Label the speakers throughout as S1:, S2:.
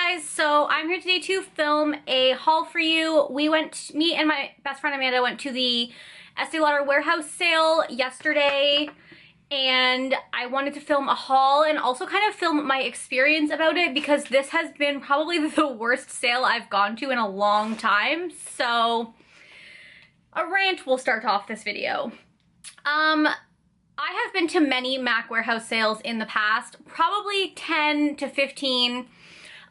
S1: guys, so I'm here today to film a haul for you. Me and my best friend Amanda went to the Estee Lauder Warehouse sale yesterday, and I wanted to film a haul and also kind of film my experience about it because this has been probably the worst sale I've gone to in a long time. So a rant will start off this video. I have been to many MAC warehouse sales in the past, probably 10 to 15.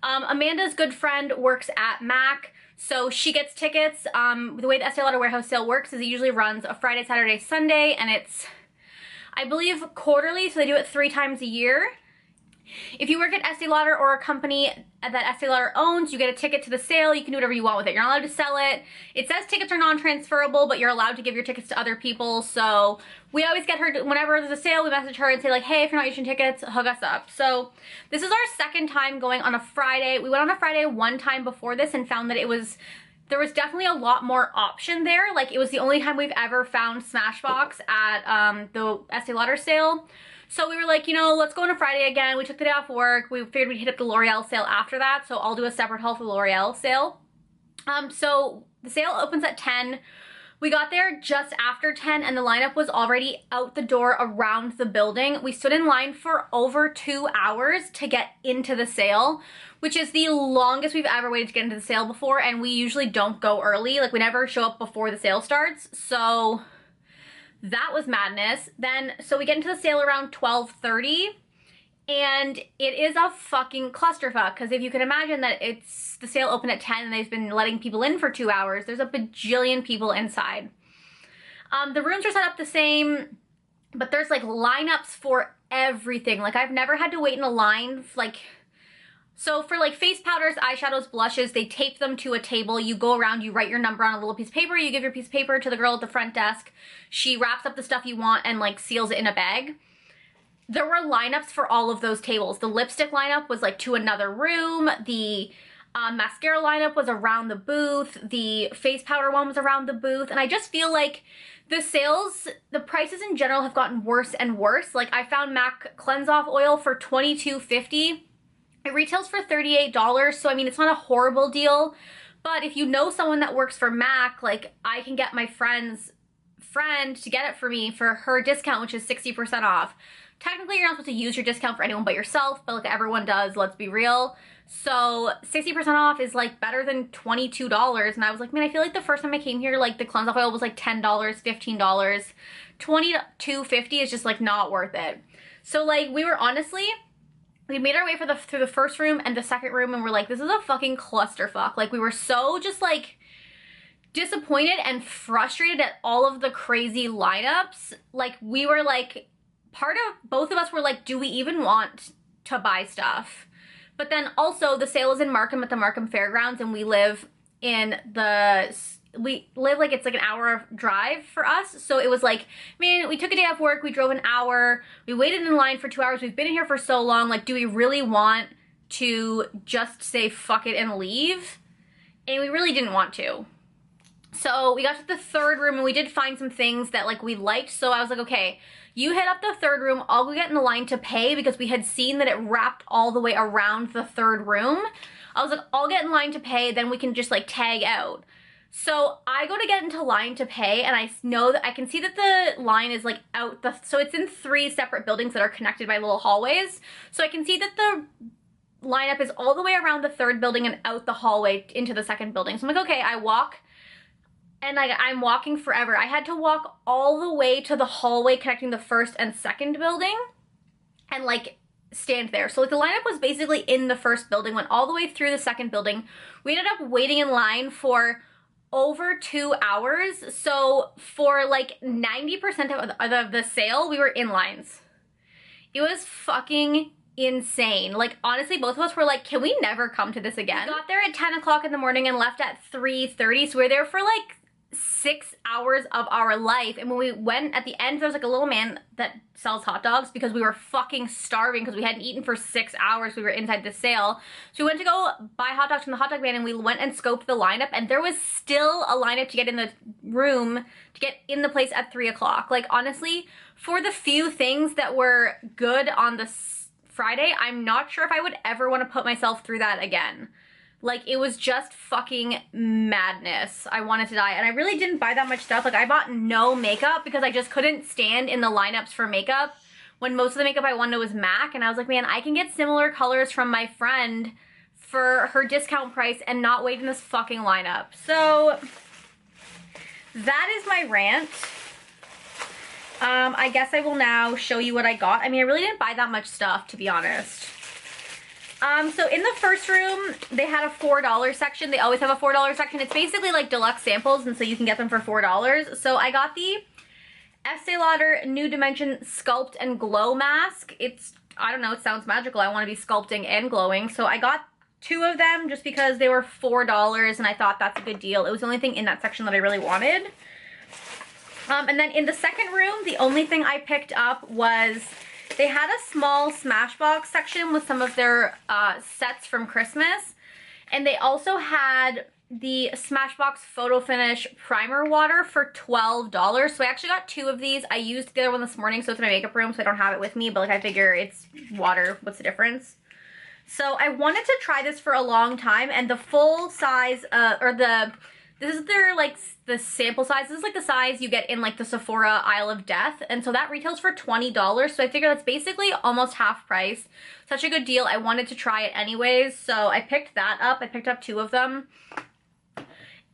S1: Amanda's good friend works at MAC, so she gets tickets. The way the Estee Lauder Warehouse sale works is it usually runs a Friday, Saturday, Sunday, and it's, I believe, quarterly, so they do it 3 times a year. If you work at Estee Lauder or a company that Estee Lauder owns, you get a ticket to the sale. You can do whatever you want with it. You're not allowed to sell it. It says tickets are non-transferable, but you're allowed to give your tickets to other people. So we always get her, whenever there's a sale, we message her and say like, hey, if you're not using tickets, hook us up. So this is our second time going on a Friday. We went on a Friday one time before this and found that there was definitely a lot more option there. Like, it was the only time we've ever found Smashbox at the Estee Lauder sale. So we were like, you know, let's go on a Friday again. We took the day off work. We figured we'd hit up the L'Oreal sale after that. So I'll do a separate haul for the L'Oreal sale. So the sale opens at 10. We got there just after 10 and the lineup was already out the door around the building. We stood in line for over 2 hours to get into the sale, which is the longest we've ever waited to get into the sale before. And we usually don't go early. Like, we never show up before the sale starts. So that was madness. So we get into the sale around 12:30, and it is a fucking clusterfuck, because if you can imagine that it's the sale opened at 10 and they've been letting people in for 2 hours, there's a bajillion people inside. The rooms are set up the same, but there's like lineups for everything. Like, I've never had to wait in a line, so for like face powders, eyeshadows, blushes, they tape them to a table. You go around, you write your number on a little piece of paper, you give your piece of paper to the girl at the front desk. She wraps up the stuff you want and like seals it in a bag. There were lineups for all of those tables. The lipstick lineup was like to another room. The mascara lineup was around the booth. The face powder one was around the booth. And I just feel like the prices in general have gotten worse and worse. Like, I found MAC Cleanse Off Oil for $22.50. It retails for $38, so I mean, it's not a horrible deal, but if you know someone that works for MAC, like, I can get my friend's friend to get it for me for her discount, which is 60% off. Technically, you're not supposed to use your discount for anyone but yourself, but like, everyone does, let's be real. So 60% off is like better than $22, and I was like, man, I feel like the first time I came here, like, the cleanse off oil was like $10, $15. $22.50 is just like not worth it. So like, we made our way through the first room and the second room, and we're like, this is a fucking clusterfuck. Like, we were so just like disappointed and frustrated at all of the crazy lineups. Like, we were like, both of us were like, do we even want to buy stuff? But then also the sale is in Markham at the Markham Fairgrounds, and we live like, it's like an hour drive for us. So it was like, man, we took a day off work, we drove an hour, we waited in line for 2 hours, we've been in here for so long, like, do we really want to just say fuck it and leave? And we really didn't want to. So we got to the third room and we did find some things that like we liked. So I was like, okay, you hit up the third room, I'll go get in the line to pay, because we had seen that it wrapped all the way around the third room. I was like, I'll get in line to pay, then we can just like tag out. So I go to get into line to pay, and I know that I can see that the line is like so it's in 3 separate buildings that are connected by little hallways. So I can see that the lineup is all the way around the third building and out the hallway into the second building. So I'm like, okay, I walk, and I'm walking forever. I had to walk all the way to the hallway connecting the first and second building and like stand there. So like, the lineup was basically in the first building, went all the way through the second building. We ended up waiting in line for over 2 hours. So for like 90% of the sale, we were in lines. It was fucking insane. Like, honestly, both of us were like, can we never come to this again? We got there at 10 o'clock in the morning and left at 3:30. So we were there for like 6 hours of our life. And when we went at the end, there was like a little man that sells hot dogs, because we were fucking starving because we hadn't eaten for 6 hours. We were inside the sale. So we went to go buy hot dogs from the hot dog man, and we went and scoped the lineup, and there was still a lineup to get in the room, to get in the place at 3 o'clock. Like, honestly, for the few things that were good on the Friday, I'm not sure if I would ever want to put myself through that again. Like, it was just fucking madness. I wanted to die. And I really didn't buy that much stuff. Like, I bought no makeup because I just couldn't stand in the lineups for makeup when most of the makeup I wanted was MAC. And I was like, man, I can get similar colors from my friend for her discount price and not wait in this fucking lineup. So that is my rant. I guess I will now show you what I got. I mean, I really didn't buy that much stuff, to be honest. So in the first room, they had a $4 section. They always have a $4 section. It's basically like deluxe samples, and so you can get them for $4. So I got the Estee Lauder New Dimension Sculpt and Glow Mask. It's, I don't know, it sounds magical. I want to be sculpting and glowing. So I got 2 of them just because they were $4, and I thought that's a good deal. It was the only thing in that section that I really wanted. And then in the second room, the only thing I picked up was they had a small Smashbox section with some of their sets from Christmas. And they also had the Smashbox Photo Finish Primer Water for $12. So I actually got 2 of these. I used the other one this morning, so it's in my makeup room, so I don't have it with me. But like, I figure it's water. What's the difference? So I wanted to try this for a long time. And the full size, this is their, like, the sample size. This is, like, the size you get in, like, the Sephora Isle of Death. And so that retails for $20. So I figure that's basically almost half price. Such a good deal. I wanted to try it anyways. So I picked that up. I picked up 2 of them.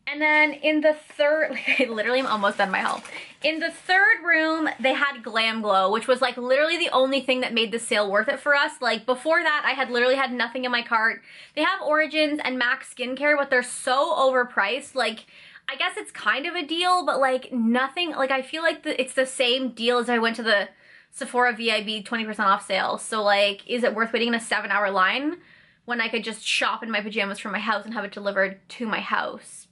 S1: And then in the third, like, I literally am almost done my haul. In the third room, they had Glamglow, which was like literally the only thing that made the sale worth it for us. Like before that, I had literally had nothing in my cart. They have Origins and MAC skincare, but they're so overpriced. Like, I guess it's kind of a deal, but like nothing, like I feel like it's the same deal as I went to the Sephora VIB 20% off sale. So like, is it worth waiting in a 7-hour line when I could just shop in my pajamas from my house and have it delivered to my house?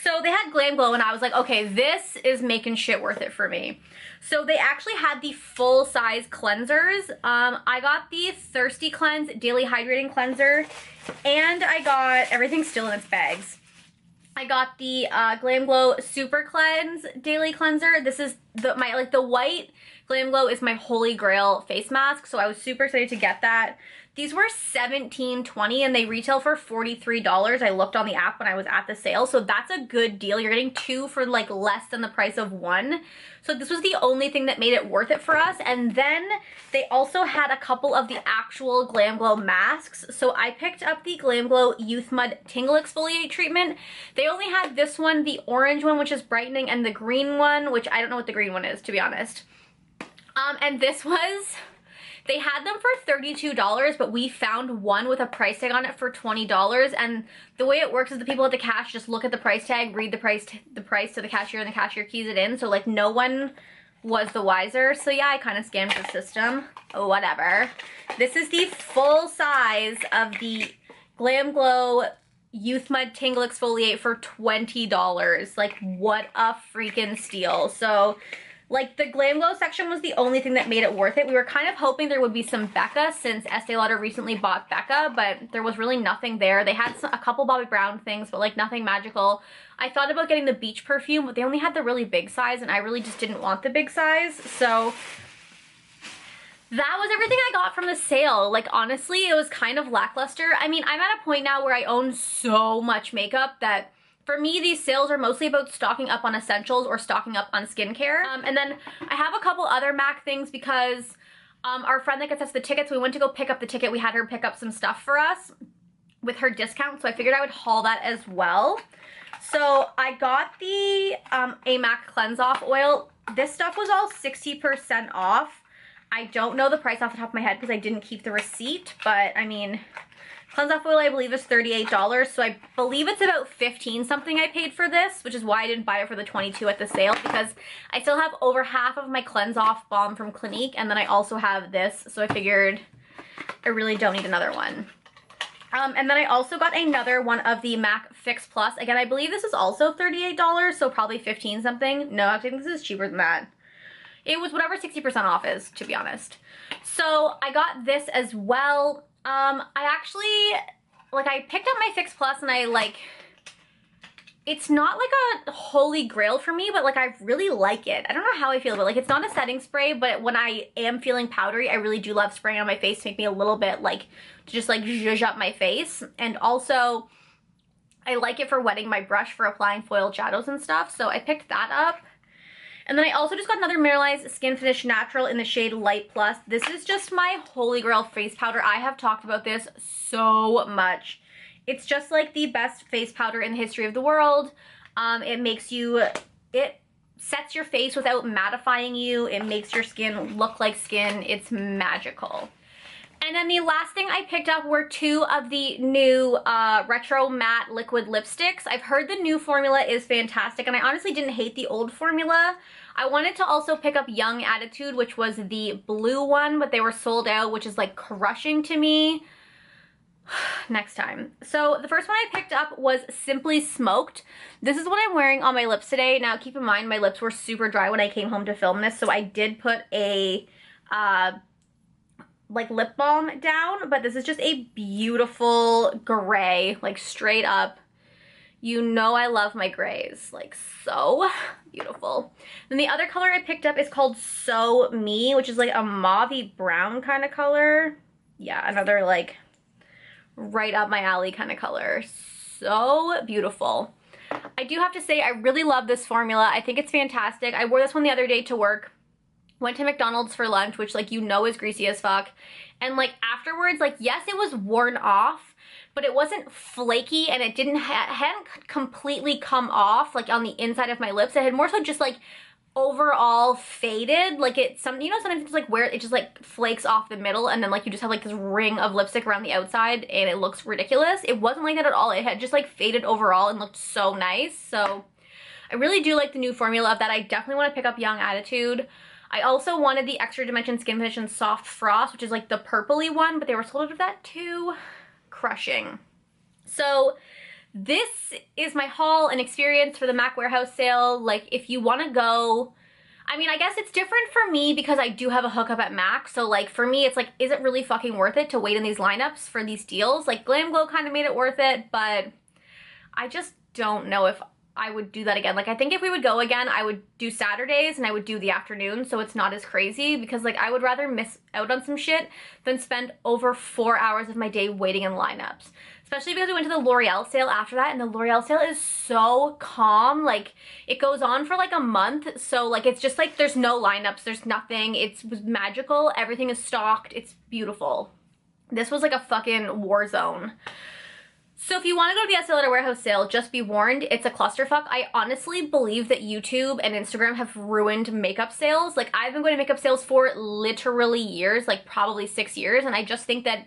S1: So they had Glamglow, and I was like, okay, this is making shit worth it for me. So they actually had the full-size cleansers. I got the Thirsty Cleanse Daily Hydrating Cleanser, and I got, everything's still in its bags. I got the Glamglow Super Cleanse Daily Cleanser. This is the white Glamglow is my holy grail face mask, so I was super excited to get that. These were $17.20 and they retail for $43. I looked on the app when I was at the sale, so that's a good deal. You're getting 2 for like less than the price of 1. So this was the only thing that made it worth it for us. And then they also had a couple of the actual Glamglow masks. So I picked up the Glamglow Youthmud Tingle Exfoliate Treatment. They only had this one, the orange one, which is brightening, and the green one, which I don't know what the green one is, to be honest. And this was... They had them for $32, but we found one with a price tag on it for $20. And the way it works is the people at the cash just look at the price tag, read the price to the cashier, and the cashier keys it in. So like no one was the wiser. So yeah, I kind of scammed the system. Whatever. This is the full size of the Glamglow Youthmud Tingle Exfoliate for $20. Like, what a freaking steal. So... like, the Glamglow section was the only thing that made it worth it. We were kind of hoping there would be some Becca since Estee Lauder recently bought Becca, but there was really nothing there. They had a couple Bobbi Brown things, but like nothing magical. I thought about getting the beach perfume, but they only had the really big size, and I really just didn't want the big size. So that was everything I got from the sale. Like, honestly, it was kind of lackluster. I mean, I'm at a point now where I own so much makeup that... for me, these sales are mostly about stocking up on essentials or stocking up on skincare. And then I have a couple other MAC things because our friend that gets us the tickets, we went to go pick up the ticket. We had her pick up some stuff for us with her discount, so I figured I would haul that as well. So I got the AMAC Cleanse Off Oil. This stuff was all 60% off. I don't know the price off the top of my head because I didn't keep the receipt, but I mean... Cleanse Off Oil, I believe, is $38, so I believe it's about $15 something I paid for this, which is why I didn't buy it for the $22 at the sale, because I still have over half of my Cleanse Off balm from Clinique, and then I also have this, so I figured I really don't need another one. And then I also got another one of the MAC Fix Plus. Again, I believe this is also $38, so probably 15 something. No, I think this is cheaper than that. It was whatever 60% off is, to be honest. So I got this as well. I actually, like, I picked up my Fix Plus and I, like, it's not like a holy grail for me, but like I really like it. I don't know how I feel, but like it's not a setting spray, but when I am feeling powdery, I really do love spraying on my face to make me a little bit like, to just like zhuzh up my face. And also I like it for wetting my brush for applying foiled shadows and stuff, so I picked that up. And then I also just got another Mineralized Skin Finish Natural in the shade Light Plus. This is just my holy grail face powder. I have talked about this so much. It's just like the best face powder in the history of the world. It sets your face without mattifying you. It makes your skin look like skin. It's magical. And then the last thing I picked up were 2 of the new Retro Matte Liquid Lipsticks. I've heard the new formula is fantastic, and I honestly didn't hate the old formula. I wanted to also pick up Young Attitude, which was the blue one, but they were sold out, which is like crushing to me. Next time. So the first one I picked up was Simply Smoked. This is what I'm wearing on my lips today. Now keep in mind my lips were super dry when I came home to film this, so I did put a like lip balm down, but this is just a beautiful gray, like straight up. You know I love my grays, like so beautiful. Then the other color I picked up is called So Me, which is like a mauve-y brown kind of color. Yeah, another like right up my alley kind of color. So beautiful. I do have to say I really love this formula. I think it's fantastic. I wore this one the other day to work. Went to McDonald's for lunch, which like you know is greasy as fuck. And like afterwards, like yes, it was worn off, but it wasn't flaky and it hadn't completely come off like on the inside of my lips. It had more so just like overall faded. Like you know sometimes it's like where it just like flakes off the middle and then like you just have like this ring of lipstick around the outside and it looks ridiculous. It wasn't like that at all. It had just like faded overall and looked so nice. So I really do like the new formula of that. I definitely want to pick up Young Attitude. I also wanted the Extra Dimension Skin Finish and Soft Frost, which is like the purpley one, but they were sold out of that too. Crushing. So this is my haul and experience for the MAC Warehouse sale. Like if you want to go, I mean, I guess it's different for me because I do have a hookup at MAC. So like for me, it's like, is it really fucking worth it to wait in these lineups for these deals? Like Glamglow kind of made it worth it, but I just don't know if I would do that again. Like I think if we would go again, I would do Saturdays and I would do the afternoon so it's not as crazy because like I would rather miss out on some shit than spend over 4 hours of my day waiting in lineups. Especially because we went to the L'Oreal sale after that and the L'Oreal sale is so calm. Like it goes on for like a month. So like it's just like there's no lineups, there's nothing. It was magical. Everything is stocked. It's beautiful. This was like a fucking war zone. So if you want to go to the Estee Lauder Warehouse sale, just be warned, it's a clusterfuck. I honestly believe that YouTube and Instagram have ruined makeup sales. Like I've been going to makeup sales for literally years, like probably 6 years, and I just think that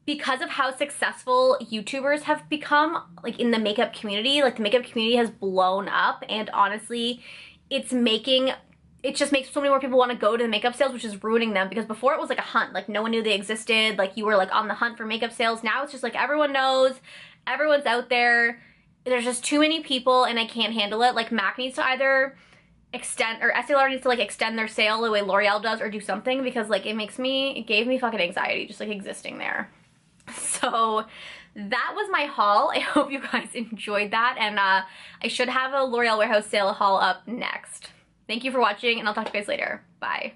S1: because of how successful YouTubers have become, like in the makeup community, like the makeup community has blown up, and honestly, it just makes so many more people want to go to the makeup sales, which is ruining them because before it was like a hunt. Like no one knew they existed. Like you were like on the hunt for makeup sales. Now it's just like everyone knows, everyone's out there. There's just too many people and I can't handle it. Like MAC needs to either extend, or Estee Lauder needs to like extend their sale the way L'Oreal does or do something because like it gave me fucking anxiety just like existing there. So that was my haul. I hope you guys enjoyed that, and I should have a L'Oreal Warehouse sale haul up next. Thank you for watching, and I'll talk to you guys later. Bye.